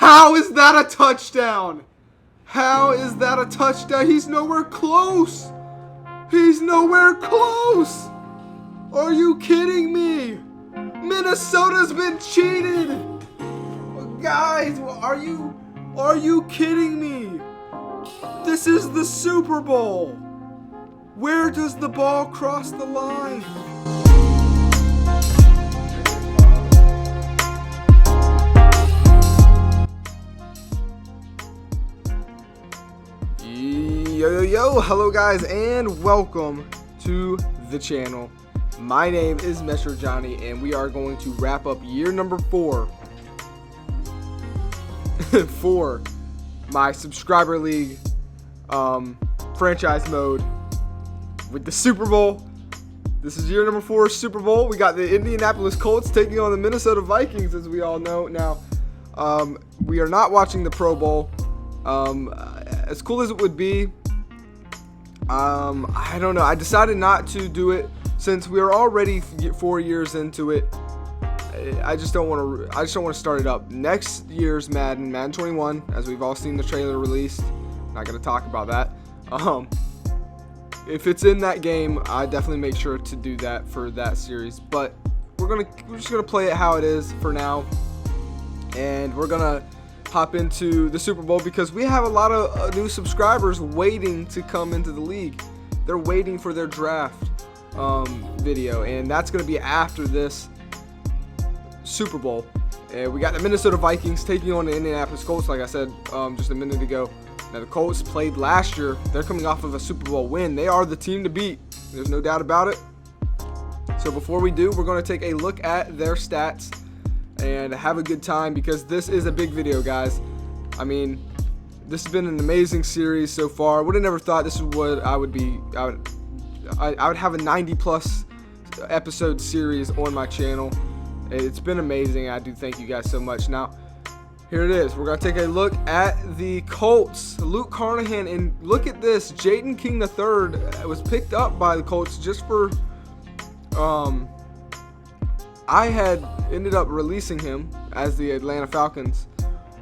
How is that a touchdown? How is that a touchdown? He's nowhere close. He's nowhere close. Are you kidding me? Minnesota's been cheated. Guys, are you kidding me? This is the Super Bowl. Where does the ball cross the line? Yo, hello guys, and welcome to the channel. My name is Metro Johnny, and we are going to wrap up year number 4 for my subscriber league franchise mode with the Super Bowl. This is year number 4 Super Bowl. We got the Indianapolis Colts taking on the Minnesota Vikings, as we all know. Now, we are not watching the Pro Bowl. As cool as it would be, I don't know. I decided not to do it since we are already 4 years into it. I just don't want to start it up. Next year's Madden 21, as we've all seen the trailer released. Not gonna talk about that. If it's in that game, I definitely make sure to do that for that series. But we're just gonna play it how it is for now, and we're gonna hop into the Super Bowl because we have a lot of new subscribers waiting to come into the league. They're waiting for their draft video, and that's going to be after this Super Bowl. And we got the Minnesota Vikings taking on the Indianapolis Colts, like I said just a minute ago. Now, the Colts played last year. They're coming off of a Super Bowl win. They are the team to beat. There's no doubt about it. So before we do, we're going to take a look at their stats and have a good time because this is a big video, guys. I mean, this has been an amazing series so far. I would have never thought this is what I would be. I would have a 90+ episode series on my channel. It's been amazing. I do thank you guys so much. Now, here it is. We're gonna take a look at the Colts. Luke Carnahan, and look at this. Jaden King III was picked up by the Colts just for. I had ended up releasing him as the Atlanta Falcons,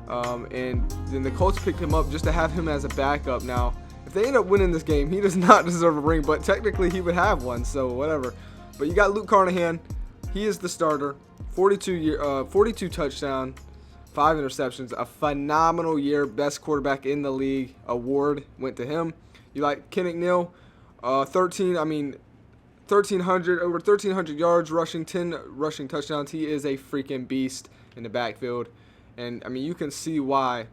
and then the Colts picked him up just to have him as a backup. Now, if they end up winning this game, he does not deserve a ring, but technically he would have one, so whatever. But you got Luke Carnahan. He is the starter. 42 touchdown, 5 interceptions. A phenomenal year. Best quarterback in the league award went to him. You like Ken McNeil, over 1,300 yards rushing, 10 rushing touchdowns. He is a freaking beast in the backfield. And, I mean, you can see why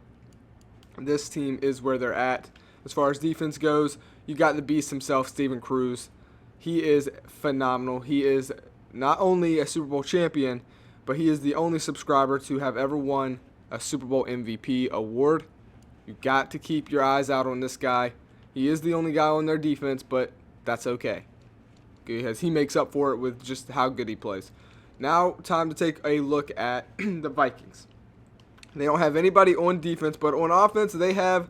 this team is where they're at. As far as defense goes, you got the beast himself, Steven Cruz. He is phenomenal. He is not only a Super Bowl champion, but he is the only subscriber to have ever won a Super Bowl MVP award. You got to keep your eyes out on this guy. He is the only guy on their defense, but that's okay, because he makes up for it with just how good he plays. Now, time to take a look at the Vikings. They don't have anybody on defense, but on offense, they have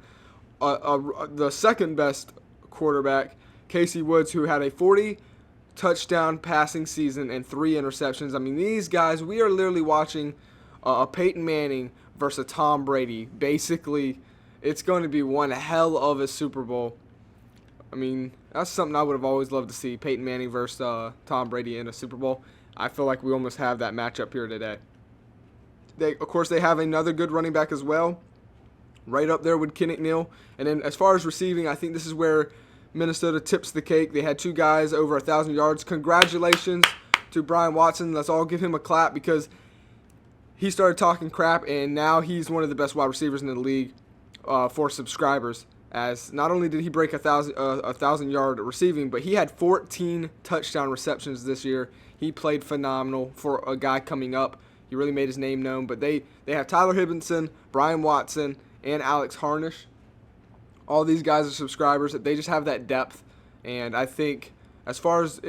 the second best quarterback, Casey Woods, who had a 40-touchdown passing season and 3 interceptions. I mean, these guys, we are literally watching a Peyton Manning versus a Tom Brady. Basically, it's going to be one hell of a Super Bowl. I mean, that's something I would have always loved to see, Peyton Manning versus Tom Brady in a Super Bowl. I feel like we almost have that matchup here today. Of course, they have another good running back as well, right up there with Ken McNeil. And then as far as receiving, I think this is where Minnesota tips the cake. They had 2 guys over 1,000 yards. Congratulations to Brian Watson. Let's all give him a clap because he started talking crap, and now he's one of the best wide receivers in the league for subscribers. As not only did he break 1,000-yard receiving, but he had 14 touchdown receptions this year. He played phenomenal for a guy coming up. He really made his name known. But they have Tyler Higginson, Brian Watson, and Alex Harnish. All these guys are subscribers. They just have that depth. And I think as far as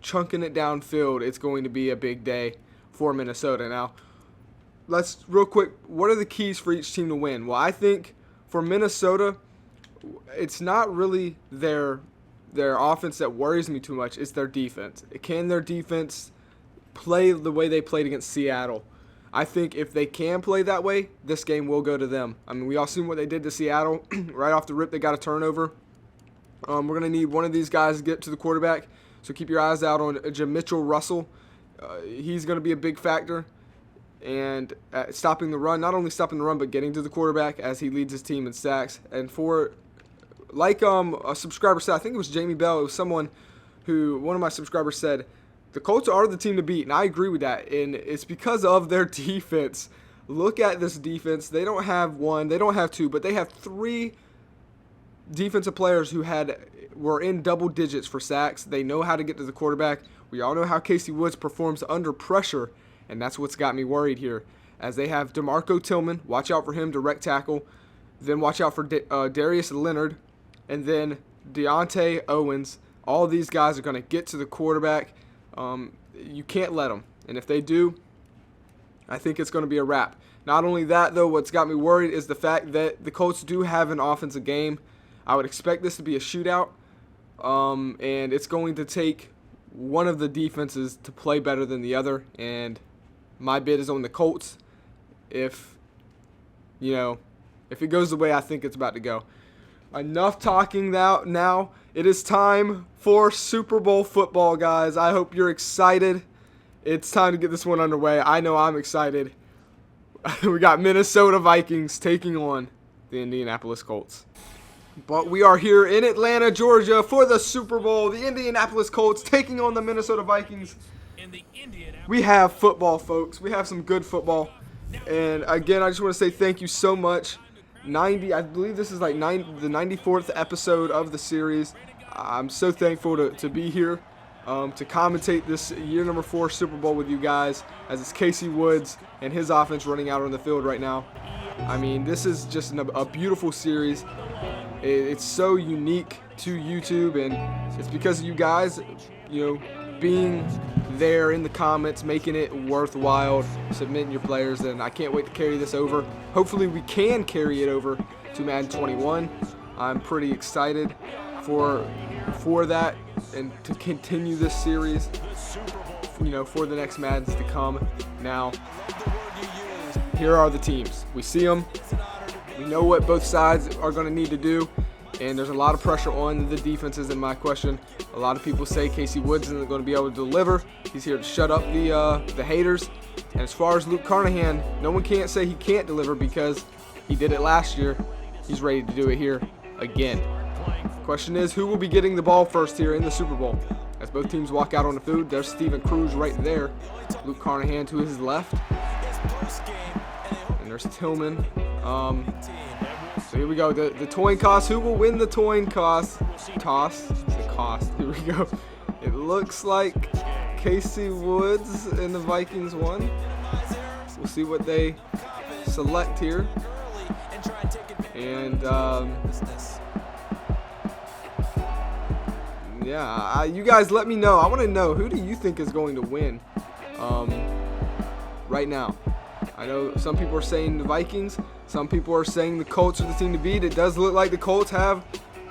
chunking it downfield, it's going to be a big day for Minnesota. Now, let's real quick. What are the keys for each team to win? Well, I think for Minnesota, it's not really their offense that worries me too much. It's their defense. Can their defense play the way they played against Seattle? I think if they can play that way, this game will go to them. I mean, we all seen what they did to Seattle. Right off the rip, they got a turnover. We're going to need one of these guys to get to the quarterback. So keep your eyes out on Mitchell Russell. He's going to be a big factor. And stopping the run, not only stopping the run, but getting to the quarterback as he leads his team in sacks. And for, like a subscriber said, I think it was Jamie Bell, it was someone who, one of my subscribers said, the Colts are the team to beat, and I agree with that, and it's because of their defense. Look at this defense. They don't have one, they don't have two, but they have 3 defensive players who were in double digits for sacks. They know how to get to the quarterback. We all know how Casey Woods performs under pressure, and that's what's got me worried here. As they have DeMarco Tillman, watch out for him, direct tackle. Then watch out for Darius Leonard, and then Deontay Owens. All these guys are going to get to the quarterback. You can't let them. And if they do, I think it's going to be a wrap. Not only that, though, what's got me worried is the fact that the Colts do have an offensive game. I would expect this to be a shootout. And it's going to take one of the defenses to play better than the other. And my bid is on the Colts. If it goes the way I think it's about to go. Enough talking now. It is time for Super Bowl football, guys. I hope you're excited. It's time to get this one underway. I know I'm excited. We got Minnesota Vikings taking on the Indianapolis Colts. But we are here in Atlanta, Georgia for the Super Bowl. The Indianapolis Colts taking on the Minnesota Vikings. We have football, folks. We have some good football. And again, I just want to say thank you so much. I believe this is like the 94th episode of the series. I'm so thankful to be here to commentate this year number 4 Super Bowl with you guys, as it's Casey Woods and his offense running out on the field right now. I mean, this is just a beautiful series. It's so unique to YouTube, and it's because of you guys, being there in the comments, making it worthwhile, submitting your players, and I can't wait to carry this over. Hopefully we can carry it over to Madden 21. I'm pretty excited for that and to continue this series, for the next Maddens to come. Now, here are the teams. We see them. We know what both sides are going to need to do. And there's a lot of pressure on the defenses in my question. A lot of people say Casey Woods isn't going to be able to deliver. He's here to shut up the haters. And as far as Luke Carnahan, no one can't say he can't deliver because he did it last year. He's ready to do it here again. The question is, who will be getting the ball first here in the Super Bowl? As both teams walk out on the field, there's Steven Cruz right there. Luke Carnahan to his left. And there's Tillman. So here we go, the coin toss. Who will win the coin toss? Here we go. It looks like Casey Woods and the Vikings won. We'll see what they select here. And you guys let me know. I want to know, who do you think is going to win right now? I know some people are saying the Vikings. Some people are saying the Colts are the team to beat. It does look like the Colts have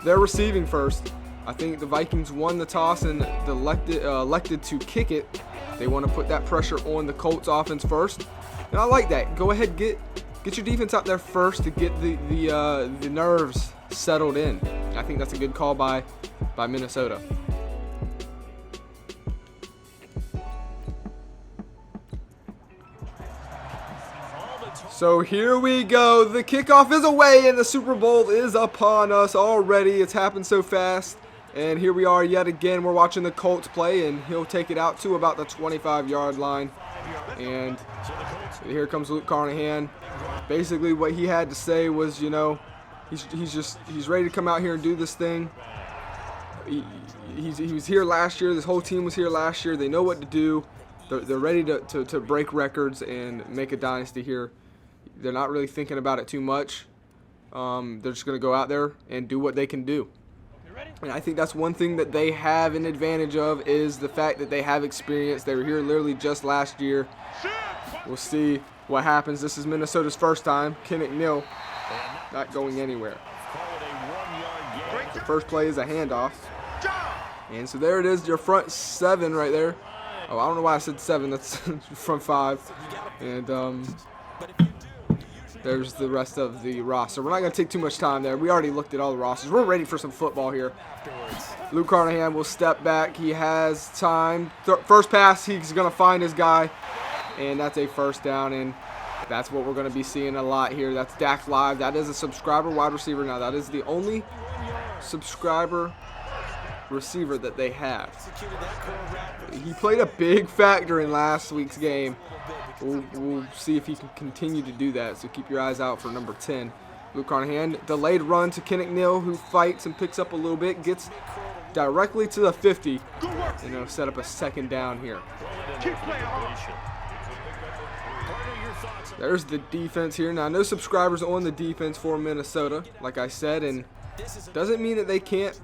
their receiving first. I think the Vikings won the toss and elected to kick it. They want to put that pressure on the Colts offense first. And I like that. Go ahead, get your defense out there first to get the nerves settled in. I think that's a good call by Minnesota. So here we go. The kickoff is away and the Super Bowl is upon us already. It's happened so fast. And here we are yet again. We're watching the Colts play, and he'll take it out to about the 25-yard line. And here comes Luke Carnahan. Basically what he had to say was, he's ready to come out here and do this thing. He was here last year. This whole team was here last year. They know what to do. They're ready to break records and make a dynasty here. They're not really thinking about it too much. They're just going to go out there and do what they can do. And I think that's one thing that they have an advantage of, is the fact that they have experience. They were here literally just last year. We'll see what happens. This is Minnesota's first time. Kenneth Neal not going anywhere. The first play is a handoff. And so there it is, your front seven right there. Oh, I don't know why I said 7. That's from 5. And there's the rest of the roster. We're not going to take too much time there. We already looked at all the rosters. We're ready for some football here. Luke Carnahan will step back. He has time. First pass, he's going to find his guy. And that's a first down. And that's what we're going to be seeing a lot here. That's Dak Live. That is a subscriber wide receiver now. That is the only subscriber receiver that they have. He played a big factor in last week's game. We'll see if he can continue to do that. So keep your eyes out for number 10. Luke Carnahan, delayed run to Kenneth Neal, who fights and picks up a little bit, gets directly to the 50, and it'll set up a second down here. There's the defense here. Now, no subscribers on the defense for Minnesota, like I said, and doesn't mean that they can't,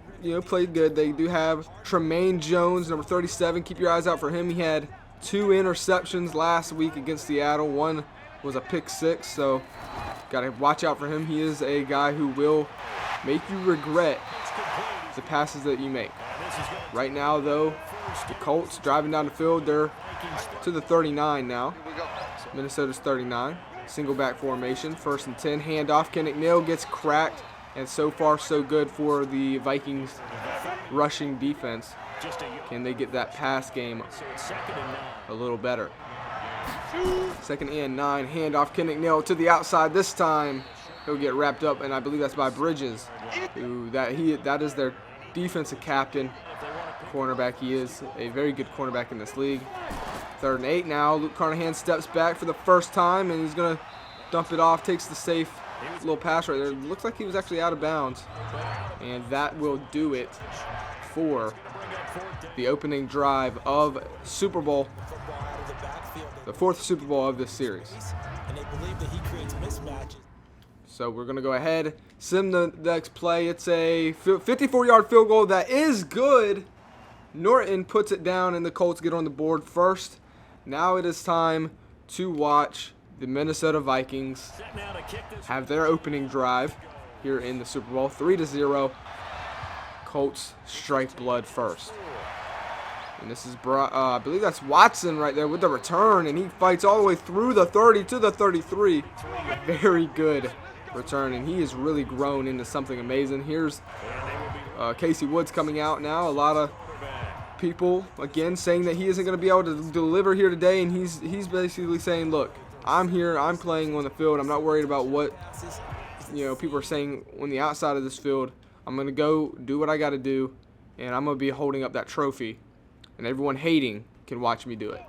play good. They do have Tremaine Jones, number 37. Keep your eyes out for him. He had 2 interceptions last week against Seattle. 1 was a pick 6, so got to watch out for him. He is a guy who will make you regret the passes that you make. Right now, though, the Colts driving down the field. They're to the 39 now. Minnesota's 39. Single back formation. 1st and 10. Handoff. Kenneth Neal gets cracked. And so far, so good for the Vikings rushing defense. Can they get that pass game a little better? 2nd and 9. Handoff. Kenneth Neal to the outside. This time, he'll get wrapped up, and I believe that's by Bridges. That is their defensive captain. Cornerback. He is a very good cornerback in this league. 3rd and 8 now. Luke Carnahan steps back for the first time, and he's going to dump it off. Takes the safe little pass right there. Looks like he was actually out of bounds. And that will do it for the opening drive of Super Bowl. The 4th Super Bowl of this series. So we're going to go ahead, sim the next play. It's a 54-yard field goal that is good. Norton puts it down, and the Colts get on the board first. Now it is time to watch the Minnesota Vikings have their opening drive here in the Super Bowl. 3-0. Colts strike blood first. And this is, I believe that's Watson right there with the return, and he fights all the way through the 30 to the 33. Very good return, and he has really grown into something amazing. Here's Casey Woods coming out now. A lot of people, again, saying that he isn't going to be able to deliver here today, and he's basically saying, look, I'm here, I'm playing on the field. I'm not worried about what people are saying on the outside of this field. I'm going to go do what I got to do, and I'm going to be holding up that trophy, and everyone hating can watch me do it.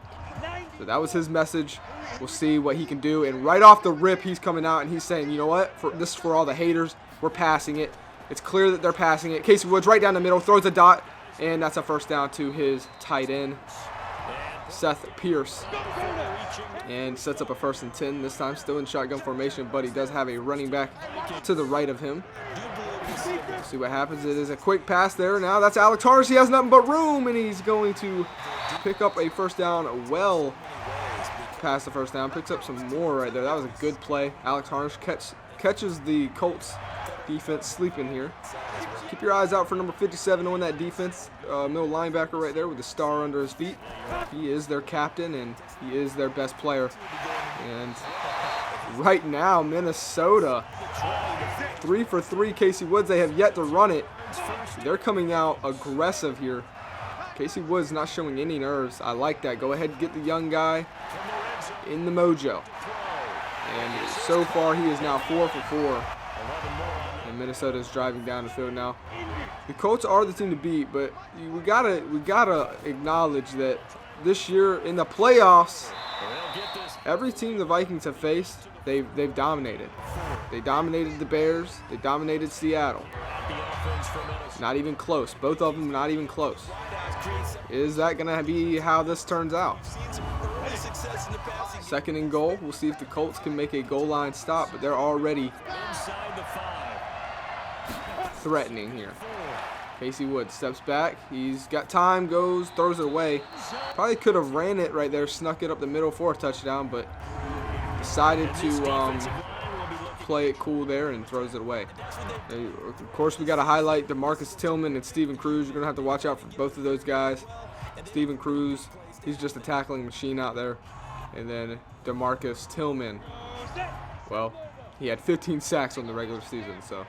So that was his message. We'll see what he can do, and right off the rip, he's coming out, and he's saying, you know what, this is for all the haters. We're passing it. It's clear that they're passing it. Casey Woods right down the middle, throws a dot, and that's a first down to his tight end, Seth Pierce. And sets up a 1st and 10, this time still in shotgun formation, but he does have a running back to the right of him. See what happens. It is a quick pass there. Now that's Alex Harris. He has nothing but room, and he's going to pick up a first down. Well past the first down. Picks up some more right there. That was a good play. Alex Harris catches the Colts defense sleeping here. Keep your eyes out for number 57 on that defense. Middle linebacker right there with the star under his feet. He is their captain, and he is their best player. And right now, Minnesota, 3 for 3. Casey Woods, they have yet to run it. They're coming out aggressive here. Casey Woods not showing any nerves. I like that. Go ahead and get the young guy in the mojo. And so far, he is now 4 for 4. And Minnesota is driving down the field now. The Colts are the team to beat, but we gotta acknowledge that this year in the playoffs, every team the Vikings have faced, they've dominated. They dominated the Bears. They dominated Seattle. Not even close. Both of them not even close. Is that gonna be how this turns out? 2nd and goal. We'll see if the Colts can make a goal line stop, but they're already threatening here. Casey Woods steps back. He's got time, goes, throws it away. Probably could have ran it right there, snuck it up the middle for a touchdown, but decided to play it cool there and throws it away. Of course, we got to highlight DeMarcus Tillman and Steven Cruz. You're going to have to watch out for both of those guys. Steven Cruz He's just a tackling machine out there. And then DeMarcus Tillman. Well, he had 15 sacks on the regular season, so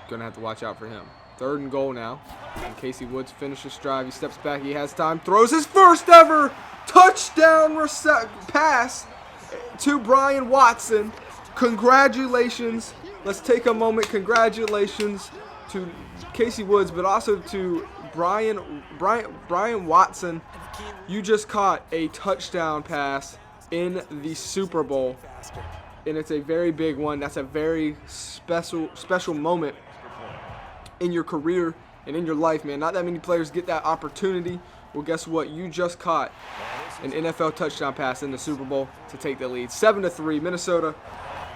gonna have to watch out for him. 3rd and goal now. And Casey Woods finishes drive. He steps back. He has time. Throws his first ever touchdown pass to Brian Watson. Congratulations. Let's take a moment. Congratulations to Casey Woods, but also to Brian Watson. You just caught a touchdown pass in the Super Bowl, and it's a very big one. That's a very special moment in your career and in your life, man. Not that many players get that opportunity. Well, guess what? You just caught an NFL touchdown pass in the Super Bowl to take the lead. 7-3, Minnesota.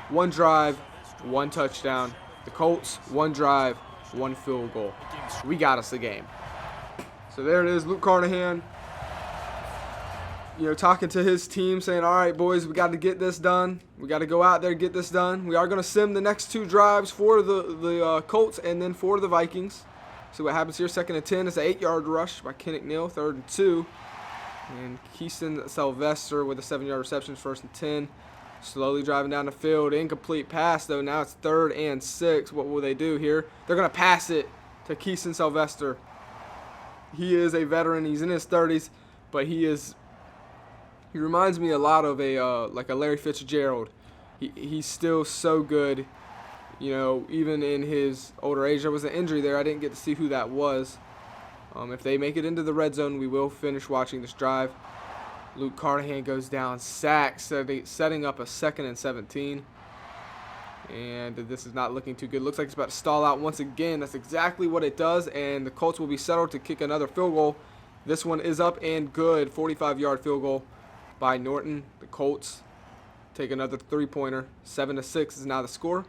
1 drive, 1 touchdown. The Colts, 1 drive, 1 field goal. We got us the game. So there it is, Luke Carnahan, talking to his team, saying, all right, boys, we got to get this done. We got to go out there and get this done. We are going to sim the next 2 drives for the Colts and then for the Vikings. See what happens here. 2nd and 10. It's an 8-yard rush by Kennick Neal. 3rd and 2. And Keaton Sylvester with a 7-yard reception. 1st and 10. Slowly driving down the field. Incomplete pass, though. Now it's 3rd and 6. What will they do here? They're going to pass it to Keaton Sylvester. He is a veteran. He's in his 30s, but he reminds me a lot of like a Larry Fitzgerald. He's still so good, even in his older age. There was an injury there. I didn't get to see who that was. If they make it into the red zone, we will finish watching this drive. Luke Carnahan goes down, sacks, setting up a 2nd and 17. And this is not looking too good. Looks like it's about to stall out once again. That's exactly what it does. And the Colts will be settled to kick another field goal. This one is up and good. 45-yard field goal by Norton. The Colts take another 3-pointer. 7-6 is now the score.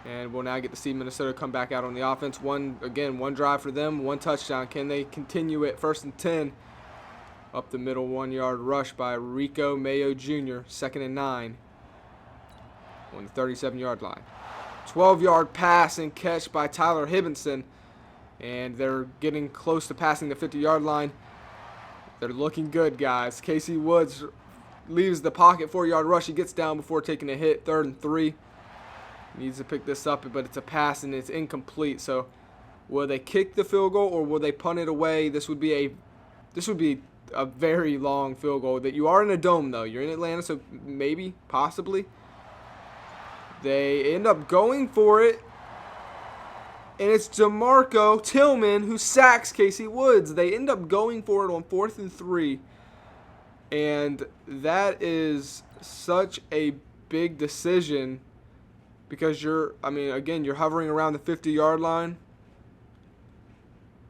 And we'll now get to see Minnesota come back out on the offense. One drive for them, 1 touchdown. Can they continue it? 1st and 10. Up the middle, 1-yard rush by Rico Mayo Jr. 2nd and 9 on the 37-yard line. 12-yard pass and catch by Tyler Hibbenson. And they're getting close to passing the 50-yard line. They're looking good, guys. Casey Woods leaves the pocket, 4-yard rush. He gets down before taking a hit. 3rd and 3. Needs to pick this up, but it's a pass and it's incomplete. So will they kick the field goal or will they punt it away? This would be a very long field goal. That you are in a dome, though. You're in Atlanta, so maybe, possibly. They end up going for it. And it's DeMarco Tillman who sacks Casey Woods. They end up going for it on 4th and 3. And that is such a big decision because you're hovering around the 50-yard line.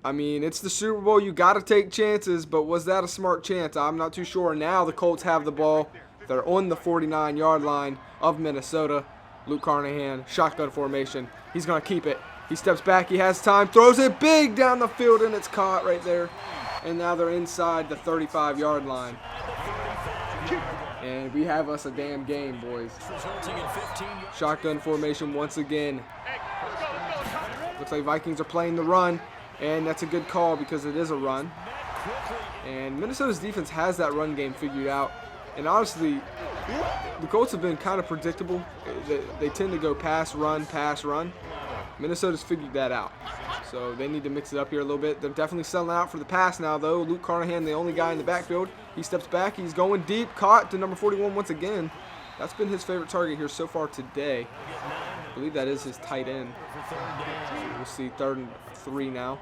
It's the Super Bowl. You got to take chances, but was that a smart chance? I'm not too sure. Now the Colts have the ball. They're on the 49-yard line of Minnesota. Luke Carnahan, shotgun formation. He's going to keep it. He steps back. He has time. Throws it big down the field, and it's caught right there. And now they're inside the 35-yard line. And we have us a damn game, boys. Shotgun formation once again. Looks like Vikings are playing the run. And that's a good call because it is a run. And Minnesota's defense has that run game figured out. And honestly, the Colts have been kind of predictable. They tend to go pass, run, pass, run. Minnesota's figured that out. So they need to mix it up here a little bit. They're definitely selling out for the pass now, though. Luke Carnahan, the only guy in the backfield. He steps back. He's going deep. Caught to number 41 once again. That's been his favorite target here so far today. I believe that is his tight end. We'll see 3rd and 3 now.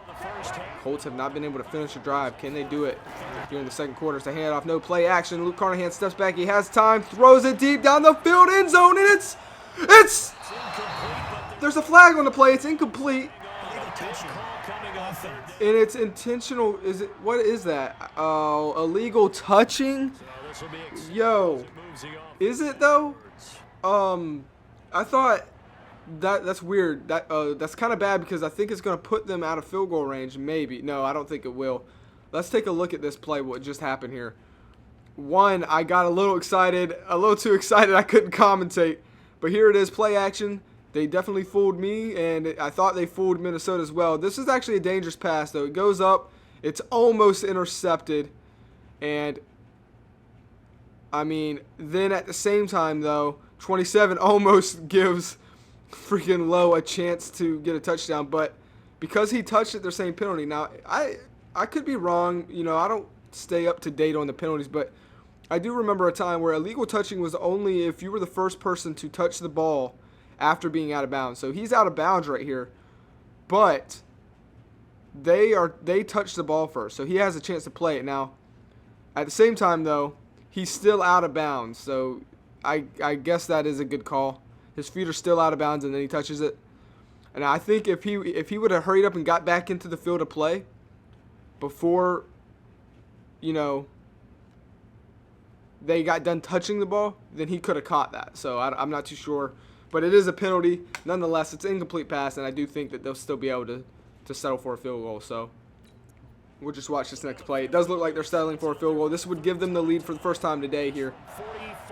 Colts have not been able to finish the drive. Can they do it here in the second quarter? It's a handoff, no play action. Luke Carnahan steps back. He has time, throws it deep down the field, end zone, and it's there's a flag on the play. It's incomplete. And it's intentional. What is that? Illegal touching? Yo. Is it though? I thought that's weird. That's kind of bad because I think it's going to put them out of field goal range. Maybe. No, I don't think it will. Let's take a look at this play, what just happened here. One, I got a little excited, a little too excited. I couldn't commentate. But here it is, play action. They definitely fooled me, and I thought they fooled Minnesota as well. This is actually a dangerous pass, though. It goes up. It's almost intercepted. And I mean, then at the same time though, 27 almost gives freaking Lowe a chance to get a touchdown, but because he touched it, they're saying penalty. Now, I could be wrong. You know, I don't stay up to date on the penalties, but I do remember a time where illegal touching was only if you were the first person to touch the ball after being out of bounds. So he's out of bounds right here, but they touched the ball first, so he has a chance to play it. Now, at the same time though, he's still out of bounds, so I guess that is a good call. His feet are still out of bounds, and then he touches it. And I think if he would have hurried up and got back into the field of play before, you know, they got done touching the ball, then he could have caught that. So I'm not too sure. But it is a penalty. Nonetheless, it's an incomplete pass, and I do think that they'll still be able to settle for a field goal. So we'll just watch this next play. It does look like they're settling for a field goal. This would give them the lead for the first time today here.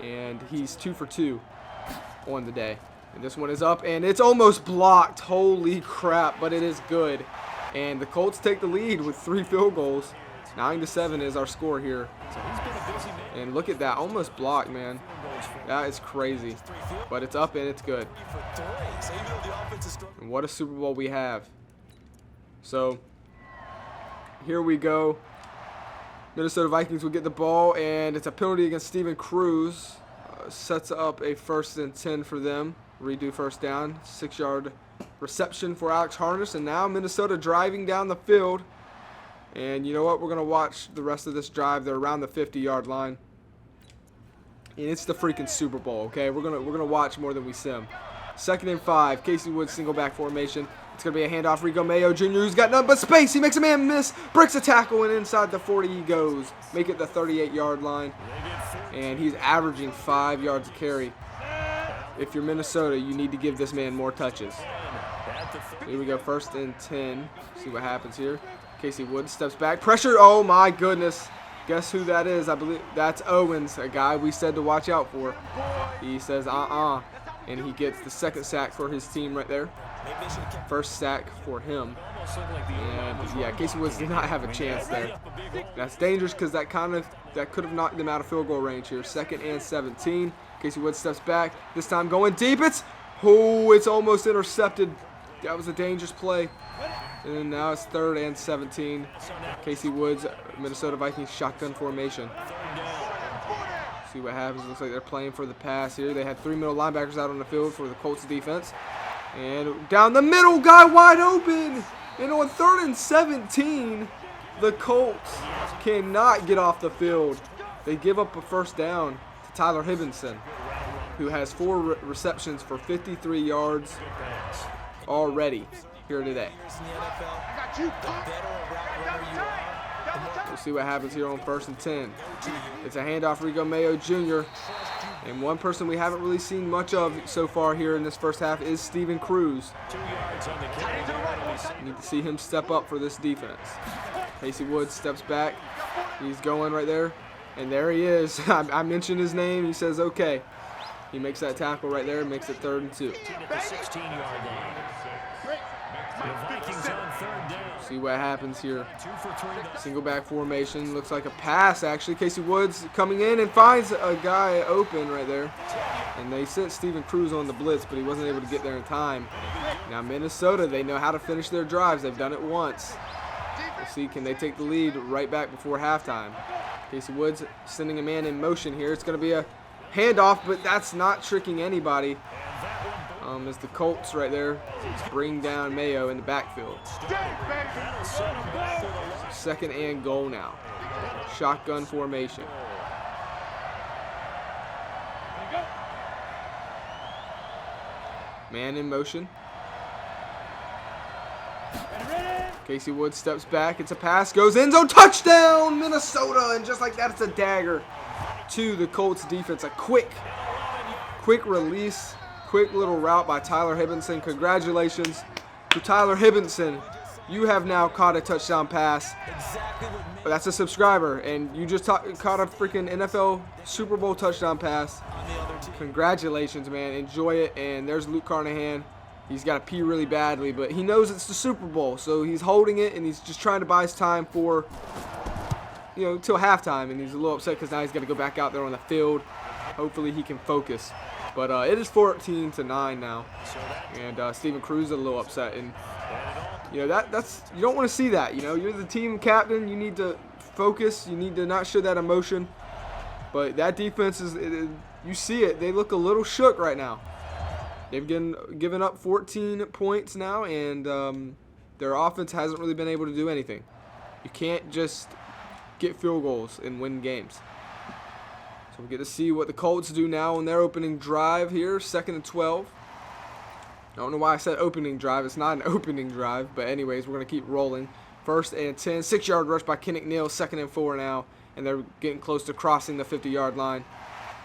And he's 2 for 2 on the day. And this one is up, and it's almost blocked. Holy crap, but it is good. And the Colts take the lead with 3 field goals. 9-7 is our score here. And look at that, almost blocked, man. That is crazy. But it's up and it's good. And what a Super Bowl we have. So here we go. Minnesota Vikings will get the ball, and it's a penalty against Steven Cruz. Sets up a 1st and 10 for them. Redo first down. 6-yard reception for Alex Harness. And now Minnesota driving down the field. And you know what? We're going to watch the rest of this drive. They're around the 50-yard line. And it's the freaking Super Bowl, okay? We're gonna watch more than we sim. 2nd and 5. Casey Woods single back formation. It's going to be a handoff. Rico Mayo Jr., who's got nothing but space. He makes a man miss. Breaks a tackle, and inside the 40 he goes. Make it the 38-yard line. And he's averaging 5 yards a carry. If you're Minnesota, you need to give this man more touches. Here we go, 1st and 10. See what happens here. Casey Woods steps back. Pressure. Oh, my goodness. Guess who that is? I believe that's Owens, a guy we said to watch out for. He says, and he gets the 2nd sack for his team right there. 1st sack for him. And yeah, Casey Woods did not have a chance there. That's dangerous because that could have knocked them out of field goal range here. 2nd and 17. Casey Woods steps back. This time going deep. It's almost intercepted. That was a dangerous play. And now it's 3rd and 17. Casey Woods, Minnesota Vikings shotgun formation. See what happens. Looks like they're playing for the pass here. They had 3 middle linebackers out on the field for the Colts defense. And down the middle, guy wide open. And on 3rd and 17, the Colts cannot get off the field. They give up a 1st down to Tyler Hibbenson, who has 4 receptions for 53 yards already here today. We'll see what happens here on 1st and 10. It's a handoff, Rico Mayo Jr. And one person we haven't really seen much of so far here in this first half is Steven Cruz. You need to see him step up for this defense. Casey Woods steps back. He's going right there. And there he is. I mentioned his name. He says, okay. He makes that tackle right there and makes it 3rd and 2. See what happens here. Single back formation. Looks like a pass, actually. Casey Woods coming in and finds a guy open right there. And they sent Steven Cruz on the blitz, but he wasn't able to get there in time. Now Minnesota, they know how to finish their drives. They've done it once. We'll see, can they take the lead right back before halftime? Casey Woods sending a man in motion here. It's going to be a handoff, but that's not tricking anybody. As the Colts right there bring down Mayo in the backfield. 2nd and goal now. Shotgun formation. Man in motion. Casey Woods steps back. It's a pass. Goes end zone. Touchdown, Minnesota. And just like that, it's a dagger to the Colts defense. A quick release. Quick little route by Tyler Hibbenson. Congratulations to Tyler Hibbenson. You have now caught a touchdown pass. But that's a subscriber. And you just caught a freaking NFL Super Bowl touchdown pass. Congratulations, man. Enjoy it. And there's Luke Carnahan. He's got to pee really badly, but he knows it's the Super Bowl. So he's holding it, and he's just trying to buy his time for till halftime, and he's a little upset because now he's got to go back out there on the field. Hopefully he can focus. But it is 14-9 now, and Steven Cruz is a little upset, and that's you don't want to see that. You're the team captain. You need to focus. You need to not show that emotion. But that defense you see it. They look a little shook right now. They've given up 14 points now, and their offense hasn't really been able to do anything. You can't just get field goals and win games. So we get to see what the Colts do now on their opening drive here, 2nd and 12. I don't know why I said opening drive. It's not an opening drive, but anyways, we're going to keep rolling. 1st and 10, 6-yard rush by Kenneth Neal, 2nd and 4 now, and they're getting close to crossing the 50-yard line.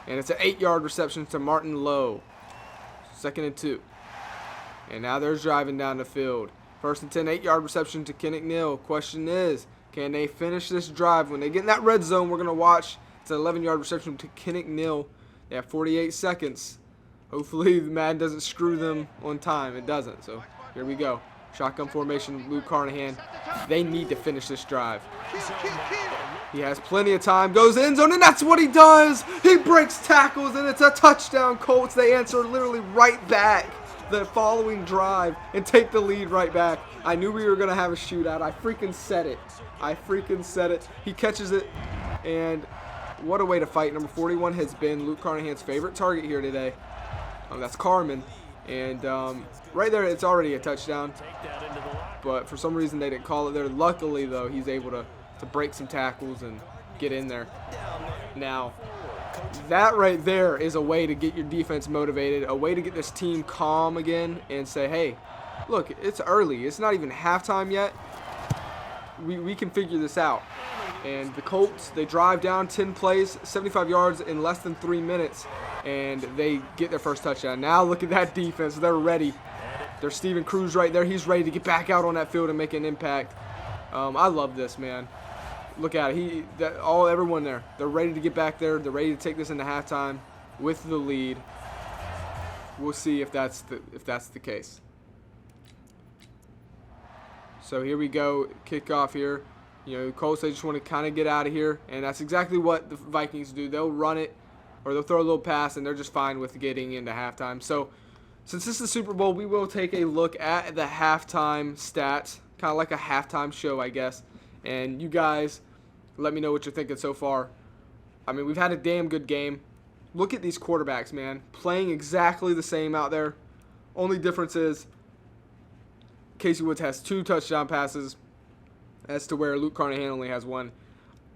And it's an 8-yard reception to Martin Lowe, 2nd and 2. And now they're driving down the field. 1st and 10, 8-yard reception to Kenneth Neal. Question is, can they finish this drive? When they get in that red zone, we're going to watch. It's an 11-yard reception to Kenneth Neal. They have 48 seconds. Hopefully the Madden doesn't screw them on time. It doesn't. So here we go. Shotgun formation, Luke Carnahan. They need to finish this drive. He has plenty of time. Goes end zone, and that's what he does. He breaks tackles, and it's a touchdown. Colts, they answer literally right back the following drive and take the lead right back. I knew we were going to have a shootout. I freaking said it. He catches it, and what a way to fight. Number 41 has been Luke Carnahan's favorite target here today. That's Carmen. And right there, it's already a touchdown. But for some reason, they didn't call it there. Luckily, though, he's able to break some tackles and get in there. Now, that right there is a way to get your defense motivated, a way to get this team calm again and say, hey, look, it's early. It's not even halftime yet. We can figure this out. And the Colts, they drive down 10 plays, 75 yards in less than 3 minutes, and they get their first touchdown. Now look at that defense. They're ready. There's Steven Cruz right there. He's ready to get back out on that field and make an impact. I love this, man. Look at it. Everyone there. They're ready to get back there. They're ready to take this into halftime with the lead. We'll see if that's the case. So here we go. Kickoff here. Colts, they just want to kind of get out of here, and that's exactly what the Vikings do. They'll run it, or they'll throw a little pass, and they're just fine with getting into halftime. So since this is the Super Bowl, we will take a look at the halftime stats, kind of like a halftime show, I guess. And you guys, let me know what you're thinking so far. I mean, we've had a damn good game. Look at these quarterbacks, man, playing exactly the same out there. Only difference is Casey Woods has 2 touchdown passes, as to where Luke Carnahan only has 1.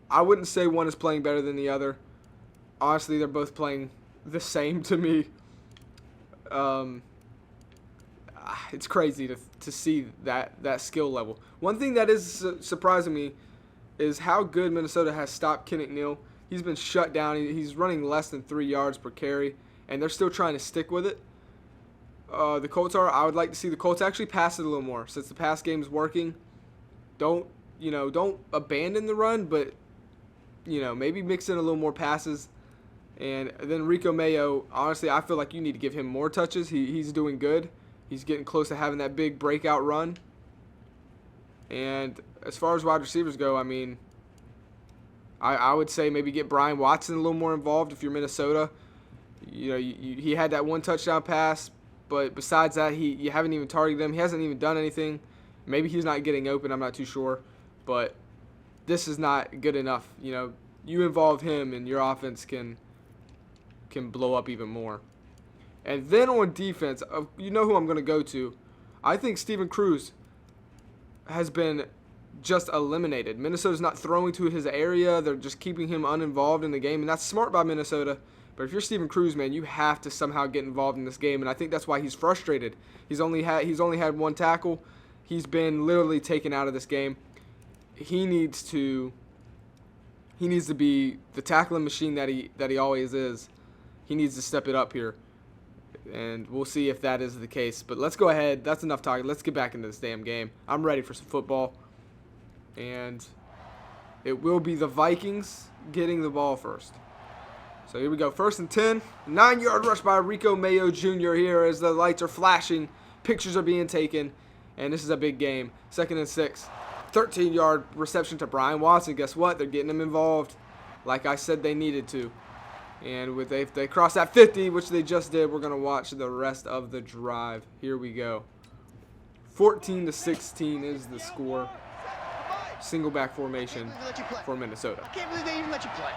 I wouldn't say one is playing better than the other. Honestly, they're both playing the same to me. It's crazy to see that skill level. One thing that is surprising me is how good Minnesota has stopped Kenneth Neal. He's been shut down. He's running less than 3 yards per carry, and they're still trying to stick with it. The Colts are. I would like to see the Colts actually pass it a little more since the pass game is working. Don't abandon the run, but maybe mix in a little more passes. And then Rico Mayo, honestly, I feel like you need to give him more touches. He's doing good. He's getting close to having that big breakout run. And as far as wide receivers go, I mean, I would say maybe get Brian Watson a little more involved if you're Minnesota. He had that 1 touchdown pass, but besides that, you haven't even targeted him. He hasn't even done anything. Maybe he's not getting open. I'm not too sure. But this is not good enough. You involve him, and your offense can blow up even more. And then on defense, you know who I'm going to go to. I think Steven Cruz has been just eliminated. Minnesota's not throwing to his area. They're just keeping him uninvolved in the game, and that's smart by Minnesota. But if you're Steven Cruz, man, you have to somehow get involved in this game, and I think that's why he's frustrated. He's only had 1 tackle. He's been literally taken out of this game. He needs to be the tackling machine that he always is. He needs to step it up here. And we'll see if that is the case. But let's go ahead. That's enough talking. Let's get back into this damn game. I'm ready for some football. And it will be the Vikings getting the ball first. So here we go. 1st and 10. 9-yard rush by Rico Mayo Jr. here as the lights are flashing. Pictures are being taken. And this is a big game. 2nd and 6. 13-yard reception to Brian Watson. Guess what? They're getting him involved like I said they needed to. And if they cross that 50, which they just did, we're going to watch the rest of the drive. Here we go. 14-16 is the score. Single back formation for Minnesota. I can't believe they even let you play.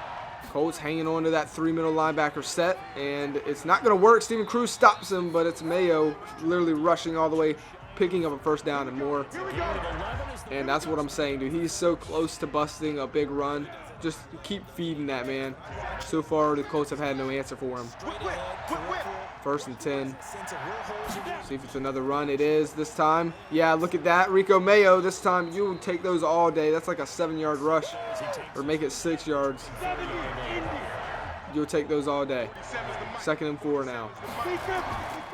Colts hanging on to that 3 middle linebacker set, and it's not going to work. Steven Cruz stops him, but it's Mayo literally rushing all the way, picking up a first down and more. And that's what I'm saying, dude. He's so close to busting a big run. Just keep feeding that, man. So far, the Colts have had no answer for him. 1st and 10. See if it's another run. It is this time. Yeah, look at that. Rico Mayo, this time, you would take those all day. That's like a 7-yard rush. Or make it 6 yards. You'll take those all day. 2nd and 4 now.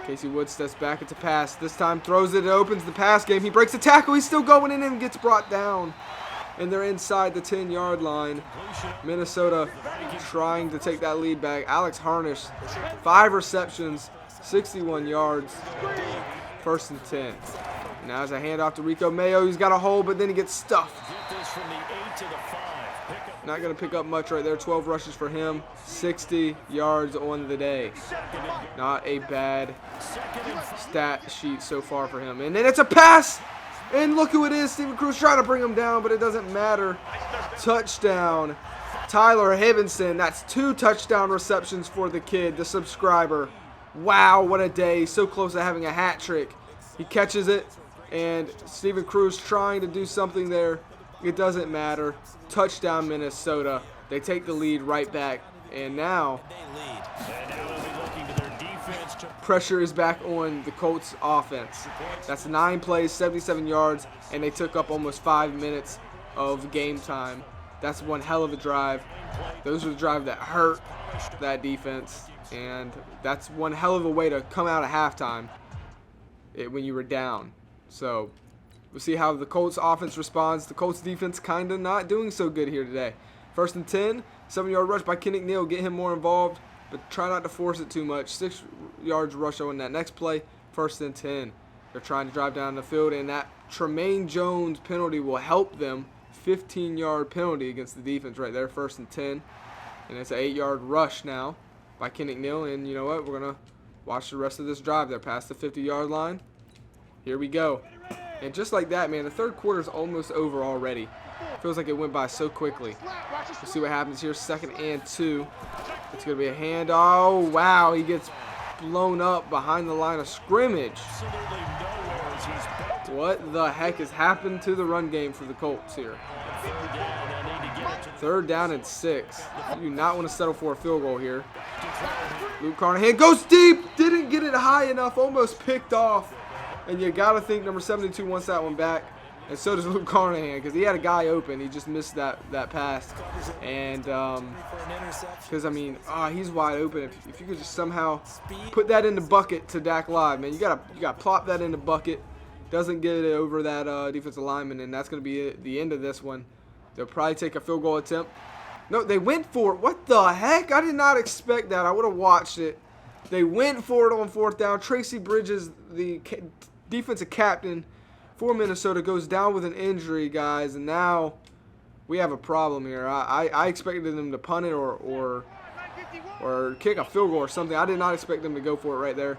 Casey Wood steps back into pass. This time throws it. It opens the pass game. He breaks the tackle. He's still going in and gets brought down. And they're inside the 10-yard line. Minnesota trying to take that lead back. Alex Harnish, 5 receptions, 61 yards. 1st and 10. Now as a handoff to Rico Mayo, he's got a hole, but then he gets stuffed. Not going to pick up much right there. 12 rushes for him, 60 yards on the day. Not a bad stat sheet so far for him. And then it's a pass. And look who it is. Steven Cruz trying to bring him down, but it doesn't matter. Touchdown. Tyler Hibbenson. That's 2 touchdown receptions for the kid, the subscriber. Wow, what a day. So close to having a hat trick. He catches it, and Steven Cruz trying to do something there. It doesn't matter. Touchdown, Minnesota. They take the lead right back. And now pressure is back on the Colts offense. That's 9 plays, 77 yards, and they took up almost 5 minutes of game time. That's one hell of a drive. Those are the drives that hurt that defense, and that's one hell of a way to come out at halftime when you were down. So we'll see how the Colts offense responds. The Colts defense kind of not doing so good here today. 1st and 10, 7-yard rush by Kennick Neal, get him more involved, but try not to force it too much. 6 yards rush on that next play. 1st and 10. They're trying to drive down the field, and that Tremaine Jones penalty will help them. 15-yard penalty against the defense right there. 1st and 10. And it's an 8-yard rush now by Kennick Neal. And you know what? We're going to watch the rest of this drive. They're past the 50-yard line. Here we go. And just like that, man, the 3rd quarter is almost over already. Feels like it went by so quickly. We'll see what happens here. 2nd and 2. It's going to be a hand. Oh, wow. He gets blown up behind the line of scrimmage. What the heck has happened to the run game for the Colts here? 3rd down and 6. You do not want to settle for a field goal here. Luke Carnahan goes deep. Didn't get it high enough. Almost picked off. And you got to think number 72 wants that one back. And so does Luke Carnahan, because he had a guy open. He just missed that pass. And because, I mean, he's wide open. If you could just somehow put that in the bucket to Dak Live, man. You gotta plop that in the bucket. Doesn't get it over that defensive lineman, and that's going to be the end of this one. They'll probably take a field goal attempt. No, they went for it. What the heck? I did not expect that. I would have watched it. They went for it on 4th down. Tracy Bridges, the defensive captain for Minnesota, goes down with an injury, guys, and now we have a problem here. I expected them to punt it or kick a field goal or something. I did not expect them to go for it right there,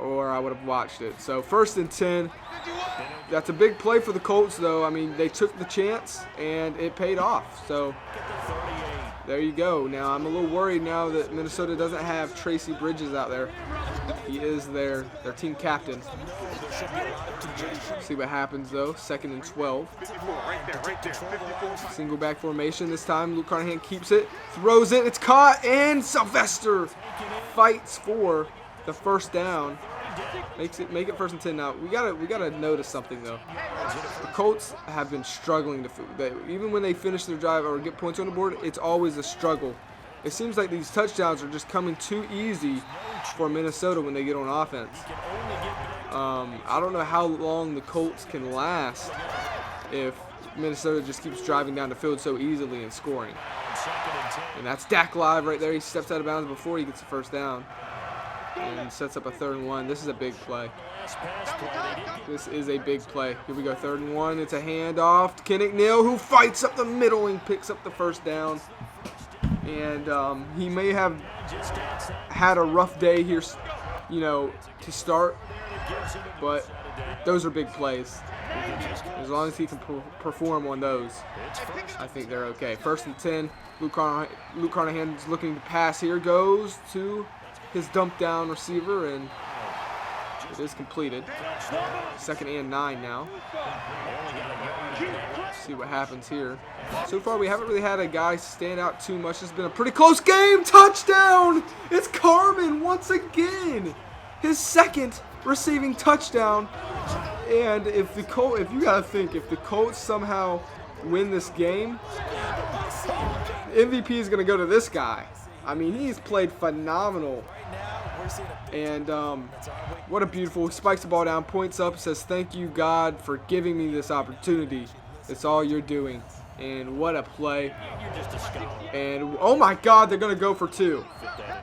or I would have watched it. So 1st and 10. That's a big play for the Colts, though. I mean, they took the chance, and it paid off. So there you go. Now, I'm a little worried now that Minnesota doesn't have Tracy Bridges out there. He is their team captain. See what happens, though. 2nd and 12. Single back formation this time. Luke Carnahan keeps it, throws it. It's caught, and Sylvester fights for the 1st down. Make it 1st and 10 now. We gotta notice something, though. The Colts have been struggling even when they finish their drive or get points on the board, it's always a struggle. It seems like these touchdowns are just coming too easy for Minnesota when they get on offense. I don't know how long the Colts can last if Minnesota just keeps driving down the field so easily and scoring. And that's Dak Live right there. He steps out of bounds before he gets the 1st down. and sets up a 3rd and 1. This is a big play. This is a big play. Here we go, 3rd and 1. It's a handoff to Kennick Neal, who fights up the middle and picks up the 1st down. And he may have had a rough day here, you know, to start, but those are big plays. As long as he can perform on those, I think they're okay. 1st and 10. Luke Carnahan's looking to pass here. Goes to his dump down receiver, and it is completed. 2nd and 9 now. See what happens here. So far, we haven't really had a guy stand out too much. It's been a pretty close game. Touchdown! It's Carman once again. His 2nd receiving touchdown. And if you gotta think, if the Colts somehow win this game, MVP is gonna go to this guy. I mean, he's played phenomenal. And what a beautiful, spikes the ball down, points up, says, "Thank you, God, for giving me this opportunity. It's all you're doing." And what a play. And oh my God, they're gonna go for 2.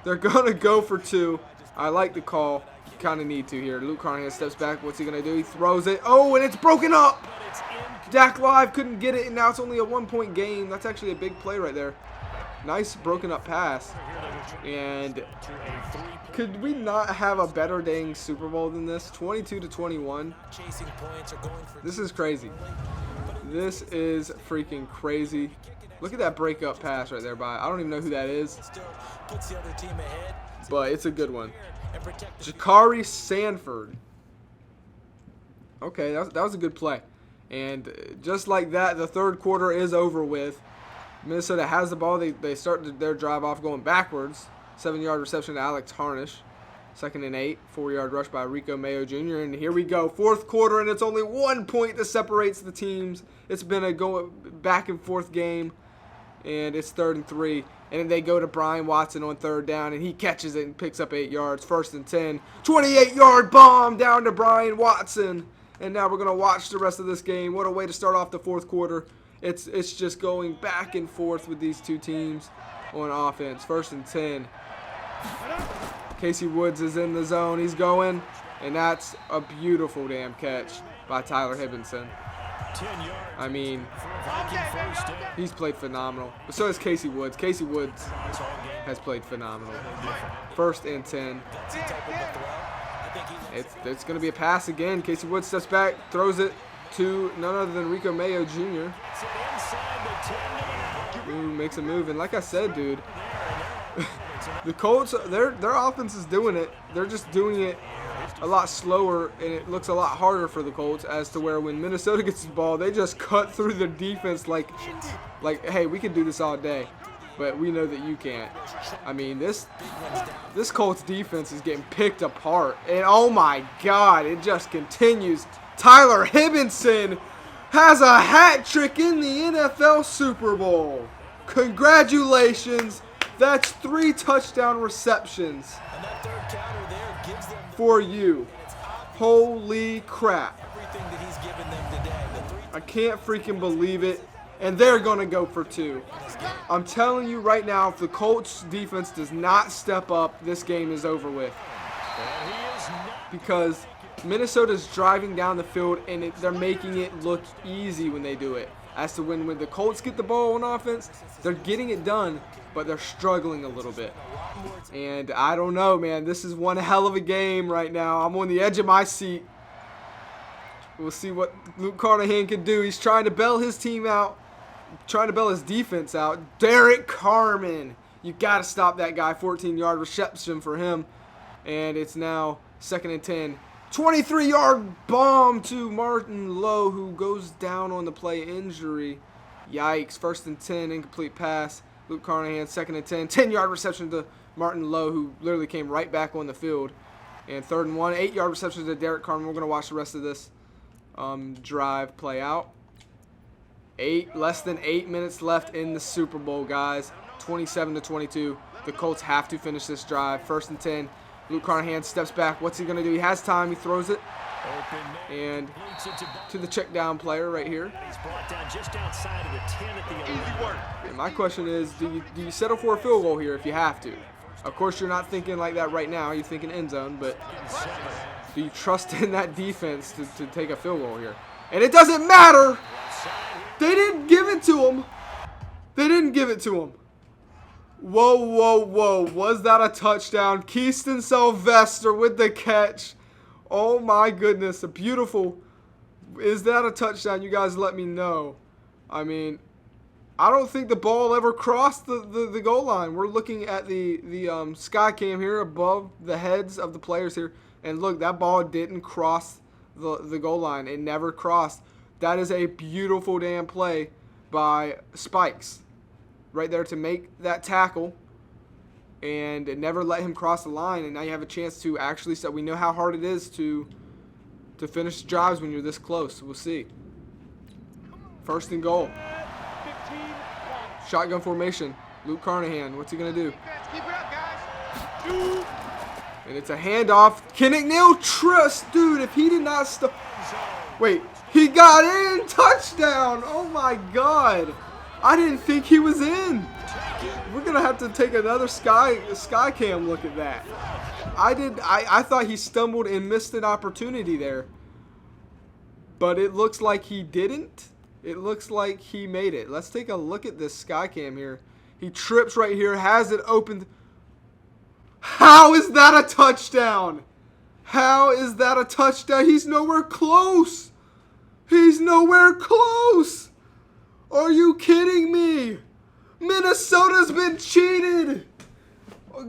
They're gonna go for 2. I like the call. You kind of need to here. Luke Carnahan steps back. What's he gonna do? He throws it. Oh, and it's broken up. Dak Live couldn't get it, and now it's only a 1-point game. That's actually a big play right there. Nice broken up pass. And could we not have a better dang Super Bowl than this? 22-21. This is crazy. This is freaking crazy. Look at that breakup pass right there by, I don't even know who that is, but it's a good one. Jakari Sanford. Okay, that was a good play. And just like that, the 3rd quarter is over with. Minnesota has the ball. They start their drive off going backwards. 7-yard reception to Alex Harnish. 2nd and 8. 4-yard rush by Rico Mayo Jr. And here we go. 4th quarter, and it's only 1 point that separates the teams. It's been a back and forth game, and it's 3rd and 3. And then they go to Brian Watson on 3rd down, and he catches it and picks up 8 yards. 1st and 10. 28-yard bomb down to Brian Watson. And now we're going to watch the rest of this game. What a way to start off the 4th quarter. It's just going back and forth with these two teams on offense. 1st and 10. Casey Woods is in the zone. He's going, and that's a beautiful damn catch by Tyler Hibbenson. I mean, he's played phenomenal. But so has Casey Woods. Casey Woods has played phenomenal. 1st and 10. It's going to be a pass again. Casey Woods steps back, throws it to none other than Rico Mayo Jr. Ooh, makes a move. And like I said, dude, the Colts, their offense is doing it. They're just doing it a lot slower, and it looks a lot harder for the Colts, as to where when Minnesota gets the ball, they just cut through the defense like hey, we can do this all day, but we know that you can't. I mean, this Colts defense is getting picked apart, and oh my God, it just continues. Tyler Hibbenson has a hat trick in the NFL Super Bowl. Congratulations. That's 3 touchdown receptions for you. Holy crap. I can't freaking believe it. And they're going to go for 2. I'm telling you right now, if the Colts defense does not step up, this game is over with. Because Minnesota's driving down the field, and they're making it look easy when they do it. As to when the Colts get the ball on offense, they're getting it done, but they're struggling a little bit. And I don't know, man. This is one hell of a game right now. I'm on the edge of my seat. We'll see what Luke Carnahan can do. He's trying to bail his team out, trying to bail his defense out. Derek Carman. You got to stop that guy. 14-yard reception for him. And it's now 2nd and 10. 23-yard bomb to Martin Lowe, who goes down on the play, injury. Yikes. 1st and 10, incomplete pass. Luke Carnahan, 2nd and 10. 10-yard reception to Martin Lowe, who literally came right back on the field. And 3rd and 1, 8-yard reception to Derek Carman. We're going to watch the rest of this drive play out. Less than 8 minutes left in the Super Bowl, guys. 27-22. The Colts have to finish this drive. 1st and 10. Luke Carnahan steps back. What's he going to do? He has time. He throws it. And to the check down player right here. And my question is, do you settle for a field goal here if you have to? Of course, you're not thinking like that right now. You're thinking end zone, but do you trust in that defense to take a field goal here? And it doesn't matter. They didn't give it to him. They didn't give it to him. Whoa, whoa, whoa. Was that a touchdown? Keaston Sylvester with the catch. Oh, my goodness. A beautiful. Is that a touchdown? You guys let me know. I mean, I don't think the ball ever crossed the goal line. We're looking at the sky cam here above the heads of the players here. And look, that ball didn't cross the goal line. It never crossed. That is a beautiful damn play by Spikes right there to make that tackle. And it never let him cross the line. And now you have a chance to actually, so we know how hard it is to finish drives when you're this close. We'll see. First and goal. Shotgun formation. Luke Carnahan, what's he going to do? Keep it up, guys. And it's a handoff. Kenneth Neal trust. Dude, if he did not stop. Wait, he got in. Touchdown. Oh, my God. I didn't think he was in. We're going to have to take another sky cam look at that. I thought he stumbled and missed an opportunity there. But it looks like he didn't. It looks like he made it. Let's take a look at this sky cam here. He trips right here, has it opened. How is that a touchdown? How is that a touchdown? He's nowhere close. He's nowhere close. Are you kidding me? Minnesota's been cheated.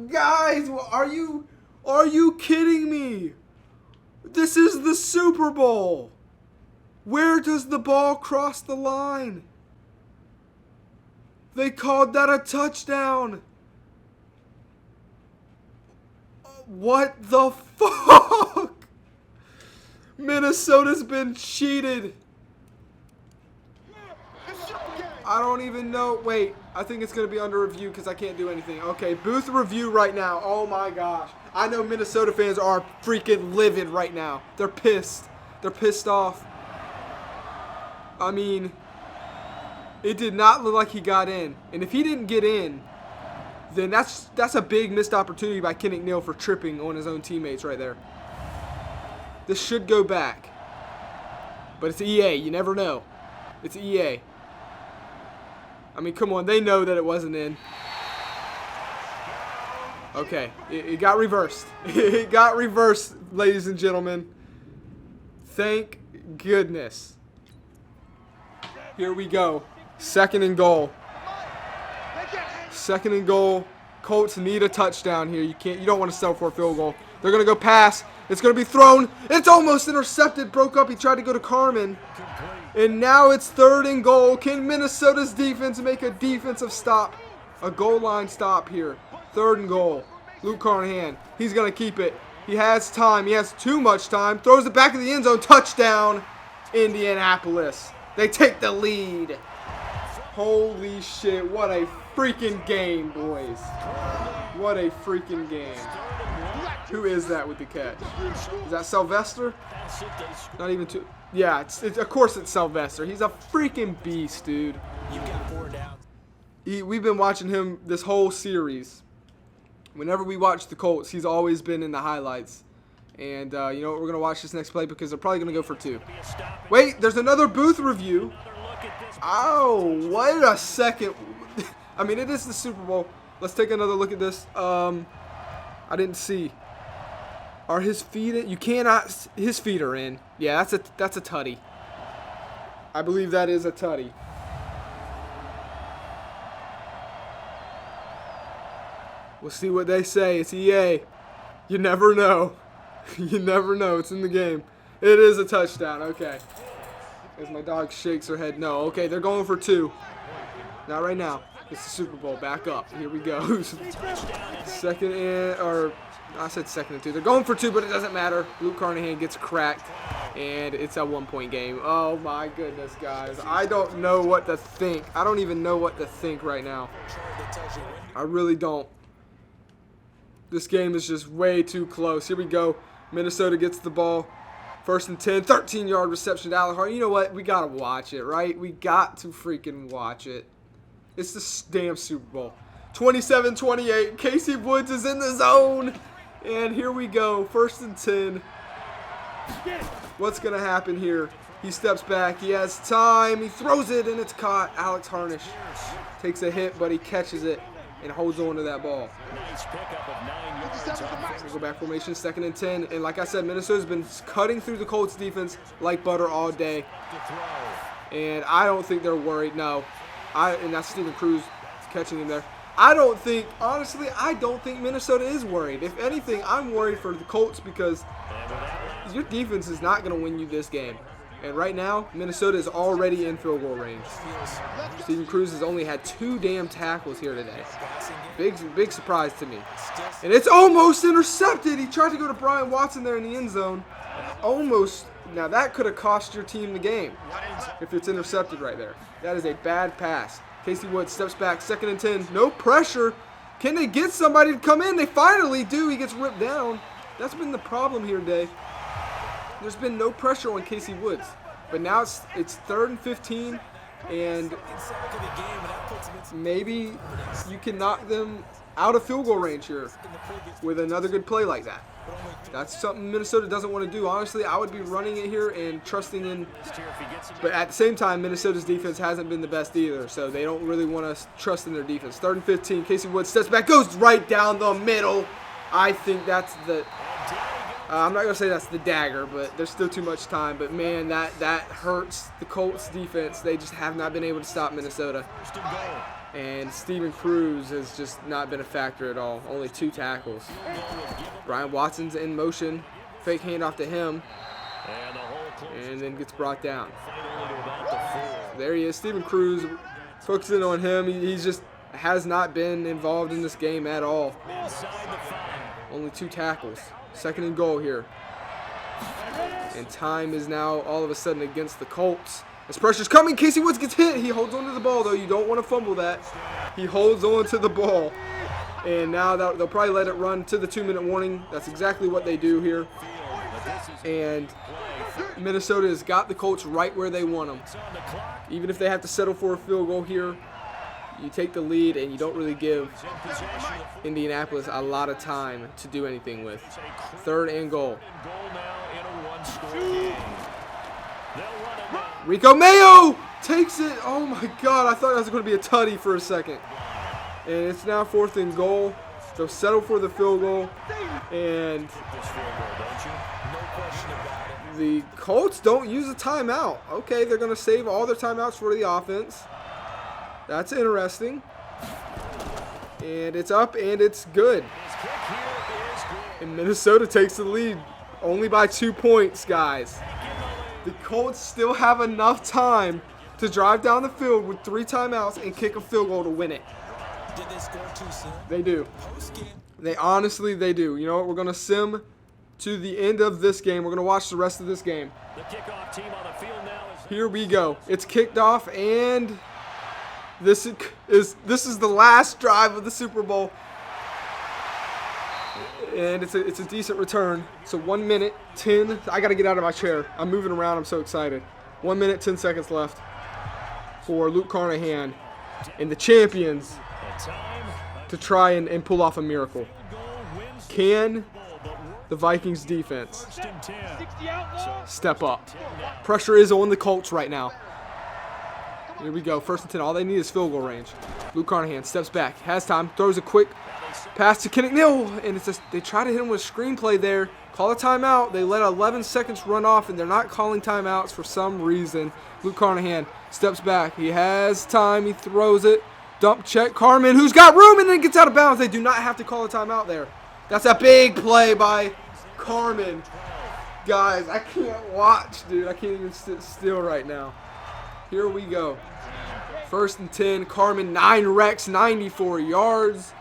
Guys, are you kidding me? This is the Super Bowl. Where does the ball cross the line? They called that a touchdown. What the fuck? Minnesota's been cheated. I don't even know. Wait, I think it's going to be under review because I can't do anything. Okay, booth review right now. Oh my gosh. I know Minnesota fans are freaking livid right now. They're pissed. They're pissed off. I mean, it did not look like he got in. And if he didn't get in, then that's a big missed opportunity by Kenneth Neal for tripping on his own teammates right there. This should go back. But it's EA. You never know. It's EA. I mean, come on. They know that it wasn't in. Okay. It got reversed. It got reversed, ladies and gentlemen. Thank goodness. Here we go. Second and goal. Second and goal. Colts need a touchdown here. You don't want to settle for a field goal. They're going to go pass. It's going to be thrown. It's almost intercepted. Broke up. He tried to go to Carmen. And now it's third and goal. Can Minnesota's defense make a defensive stop? A goal line stop here. Third and goal. Luke Carnahan. He's going to keep it. He has time. He has too much time. Throws it back in the end zone. Touchdown, Indianapolis. They take the lead. Holy shit. What a freaking game, boys. What a freaking game. Who is that with the catch? Is that Sylvester? Not even two. Yeah, of course it's Sylvester. He's a freaking beast, dude. We've been watching him this whole series. Whenever we watch the Colts, he's always been in the highlights. And you know what? We're going to watch this next play because they're probably going to go for two. Wait, there's another booth review. Oh, wait a second. I mean, it is the Super Bowl. Let's take another look at this. I didn't see. Are his feet in? You cannot. His feet are in. Yeah, that's a tutty. I believe that is a tutty. We'll see what they say. It's EA. You never know. You never know. It's in the game. It is a touchdown. Okay. As my dog shakes her head. No. Okay, they're going for two. Not right now. It's the Super Bowl. Back up. Here we go. Second and, or I said second and two. They're going for two, but it doesn't matter. Luke Carnahan gets cracked, and it's a 1-point game. Oh my goodness, guys. I don't know what to think. I don't even know what to think right now. I really don't. This game is just way too close. Here we go. Minnesota gets the ball. First and 10. 13-yard reception to Allen Hart. You know what? We got to watch it, right? We got to freaking watch it. It's the damn Super Bowl. 27-28. Casey Woods is in the zone. And here we go. 1st and 10. What's going to happen here? He steps back. He has time. He throws it, and it's caught. Alex Harnish takes a hit, but he catches it and holds on to that ball. Nice pickup of 9 yards. Go back formation, 2nd and 10. And like I said, Minnesota's been cutting through the Colts defense like butter all day. And I don't think they're worried. No. And that's Stephen Cruz catching him there. Honestly, I don't think Minnesota is worried. If anything, I'm worried for the Colts because your defense is not going to win you this game. And right now, Minnesota is already in field goal range. Stephen Cruz has only had 2 damn tackles here today. Big surprise to me. And it's almost intercepted. He tried to go to Brian Watson there in the end zone. Almost. Now, that could have cost your team the game if it's intercepted right there. That is a bad pass. Casey Woods steps back, 2nd and 10. No pressure. Can they get somebody to come in? They finally do. He gets ripped down. That's been the problem here today. There's been no pressure on Casey Woods. But now it's 3rd and 15, and maybe you can knock them out of field goal range here with another good play like that. That's something Minnesota doesn't want to do. Honestly, I would be running it here and trusting in. But at the same time, Minnesota's defense hasn't been the best either, so they don't really want to trust in their defense. 3rd and 15, Casey Woods steps back, goes right down the middle. I think that's the... I'm not going to say that's the dagger, but there's still too much time. But, man, that hurts the Colts defense. They just have not been able to stop Minnesota. And Stephen Cruz has just not been a factor at all. Only 2 tackles. Brian Watson's in motion. Fake handoff to him. And then gets brought down. There he is. Stephen Cruz focusing on him. He just has not been involved in this game at all. Only 2 tackles. 2nd and goal here. And time is now all of a sudden against the Colts. As pressure's coming, Casey Woods gets hit. He holds on to the ball, though. You don't want to fumble that. He holds on to the ball. And now they'll probably let it run to the 2-minute warning. That's exactly what they do here. And Minnesota has got the Colts right where they want them. Even if they have to settle for a field goal here, you take the lead and you don't really give Indianapolis a lot of time to do anything with. 3rd and goal. Rico Mayo takes it. Oh my God, I thought that was going to be a tutty for a second. And it's now 4th and goal. They'll settle for the field goal. And the Colts don't use a timeout. Okay, they're going to save all their timeouts for the offense. That's interesting. And it's up and it's good. And Minnesota takes the lead only by 2 points, guys. The Colts still have enough time to drive down the field with 3 timeouts and kick a field goal to win it. Did they score too soon? They do. They do. You know what? We're going to sim to the end of this game. We're going to watch the rest of this game. The kickoff team on the field now is... Here we go. It's kicked off, and this is the last drive of the Super Bowl. And it's a decent return. So 1 minute, 10. I got to get out of my chair. I'm moving around. I'm so excited. 1 minute, 10 seconds left for Luke Carnahan and the champions to try and pull off a miracle. Can the Vikings defense step up? Pressure is on the Colts right now. Here we go. 1st and 10. All they need is field goal range. Luke Carnahan steps back, has time, throws a quick pass to Kenneth Neal, and it's just, they try to hit him with a screenplay there. Call a timeout. They let 11 seconds run off, and they're not calling timeouts for some reason. Luke Carnahan steps back. He has time. He throws it. Dump check. Carmen, who's got room, and then gets out of bounds. They do not have to call a timeout there. That's a big play by Carmen. Guys, I can't watch, dude. I can't even sit still right now. Here we go. 1st and 10. Carmen, 9 wrecks, 94 yards.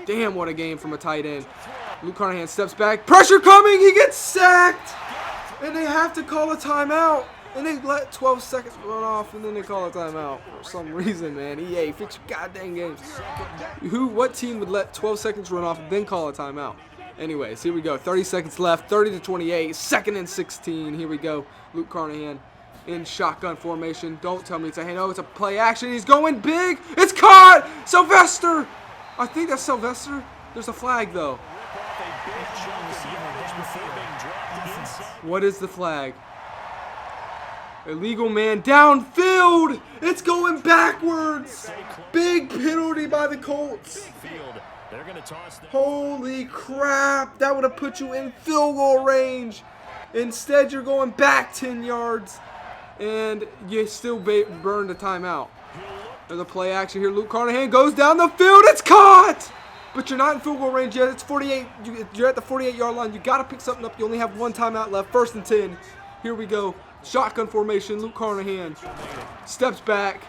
Damn, what a game from a tight end. Luke Carnahan steps back. Pressure coming. He gets sacked. And they have to call a timeout. And they let 12 seconds run off, and then they call a timeout for some reason, man. EA, fix your goddamn games. What team would let 12 seconds run off and then call a timeout? Anyways, here we go. 30 seconds left. 30-28. 2nd and 16. Here we go. Luke Carnahan in shotgun formation. Don't tell me it's a hey, no, it's a play action. He's going big. It's caught. Sylvester. I think that's Sylvester. There's a flag, though. Rip off a big chunk of yardage before being dropped inside. What is the flag? Illegal man downfield. It's going backwards. Big penalty by the Colts. Field. They're going to toss the Holy crap. That would have put you in field goal range. Instead, you're going back 10 yards. And you still burned a timeout. There's a play action here. Luke Carnahan goes down the field. It's caught. But you're not in field goal range yet. It's 48. You're at the 48-yard line. You got to pick something up. You only have one timeout left. 1st and 10. Here we go. Shotgun formation. Luke Carnahan steps back.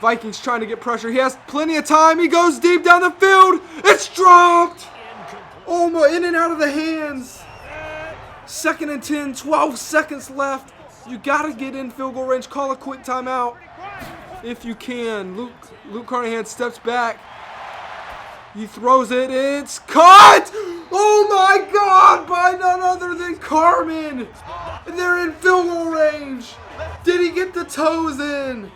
Vikings trying to get pressure. He has plenty of time. He goes deep down the field. It's dropped. Almost in and out of the hands. 2nd and 10. 12 seconds left. You got to get in field goal range. Call a quick timeout if you can. Luke Carnahan steps back. He throws it. It's caught. Oh my God! By none other than Carmen. They're in field goal range. Did he get the toes in?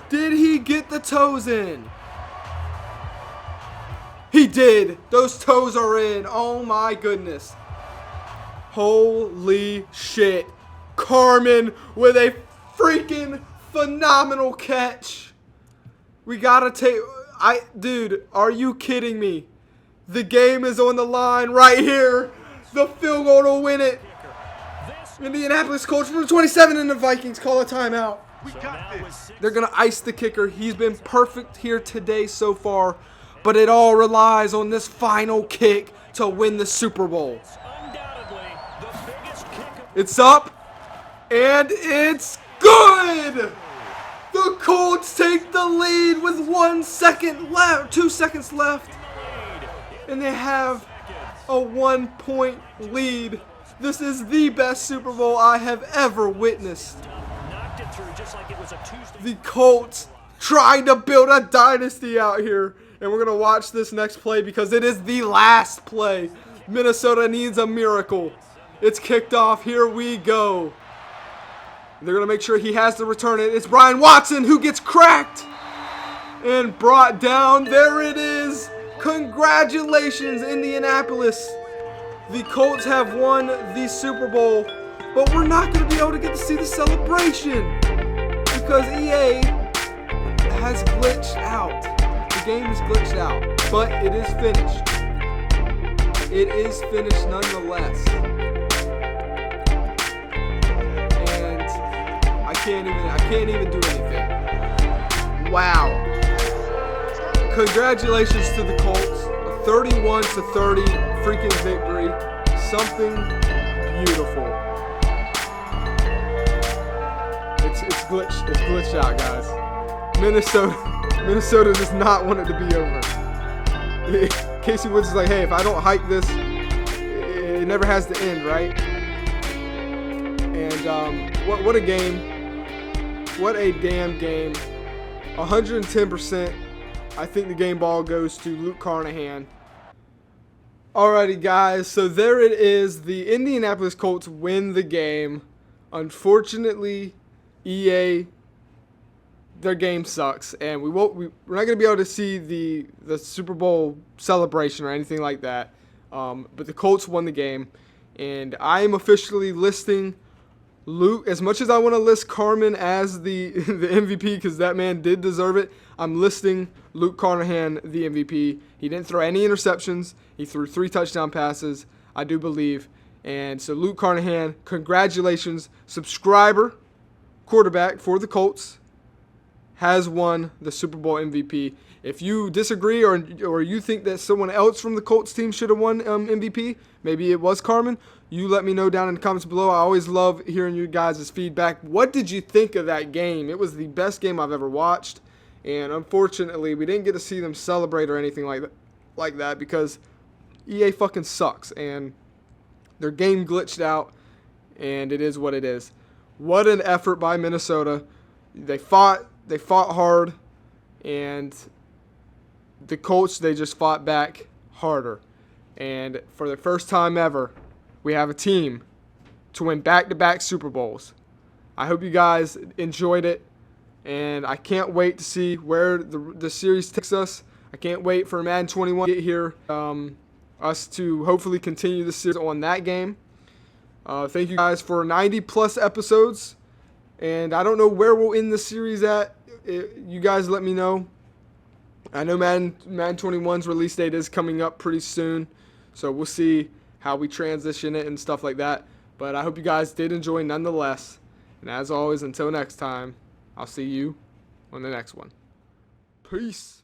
Did he get the toes in? He did. Those toes are in. Oh my goodness. Holy shit. Carmen with a freaking phenomenal catch. We gotta take... Dude, are you kidding me? The game is on the line right here. The field goal to win it. Indianapolis Colts from 27 and the Vikings call a timeout. We got this. They're going to ice the kicker. He's been perfect here today so far, but it all relies on this final kick to win the Super Bowl. undoubtedly the biggest kick of It's up, and it's good! The Colts take the lead with 1 second left, 2 seconds left, and they have a 1-point lead. This is the best Super Bowl I have ever witnessed. knocked it through just like it was a Tuesday. The Colts trying to build a dynasty out here. And we're going to watch this next play because it is the last play. Minnesota needs a miracle. It's kicked off. Here we go. They're going to make sure he has to return it. It's Brian Watson who gets cracked and brought down. There it is. Congratulations, Indianapolis. The Colts have won the Super Bowl, but we're not going to be able to get to see the celebration because EA has glitched out. The game is glitched out, but it is finished. It is finished nonetheless. And I can't even do anything. Wow. Congratulations to the Colts. A 31-30 freaking victory. Something beautiful. It's glitched out, guys. Minnesota does not want it to be over. Casey Woods is like, hey, if I don't hype this, it never has to end, right? And what a game. What a damn game. 110%. I think the game ball goes to Luke Carnahan. Alrighty, guys. So there it is. The Indianapolis Colts win the game. Unfortunately, EA, their game sucks, and we're not going to be able to see the Super Bowl celebration or anything like that. But the Colts won the game, and I am officially listing Luke. As much as I want to list Carmen as the MVP because that man did deserve it, I'm listing Luke Carnahan the MVP. He didn't throw any interceptions. He threw 3 touchdown passes, I do believe. And so Luke Carnahan, congratulations, subscriber, quarterback for the Colts, has won the Super Bowl MVP. If you disagree or you think that someone else from the Colts team should have won MVP, maybe it was Carmen, you let me know down in the comments below. I always love hearing you guys' feedback. What did you think of that game? It was the best game I've ever watched. And unfortunately, we didn't get to see them celebrate or anything like that because EA fucking sucks. And their game glitched out. And it is what it is. What an effort by Minnesota. They fought hard, and the Colts, they just fought back harder. And for the first time ever, we have a team to win back-to-back Super Bowls. I hope you guys enjoyed it, and I can't wait to see where the series takes us. I can't wait for Madden 21 to get here. Us to hopefully continue the series on that game. Thank you guys for 90 plus episodes. And I don't know where we'll end the series at. You guys let me know. I know Madden 21's release date is coming up pretty soon. So we'll see how we transition it and stuff like that. But I hope you guys did enjoy nonetheless. And as always, until next time, I'll see you on the next one. Peace.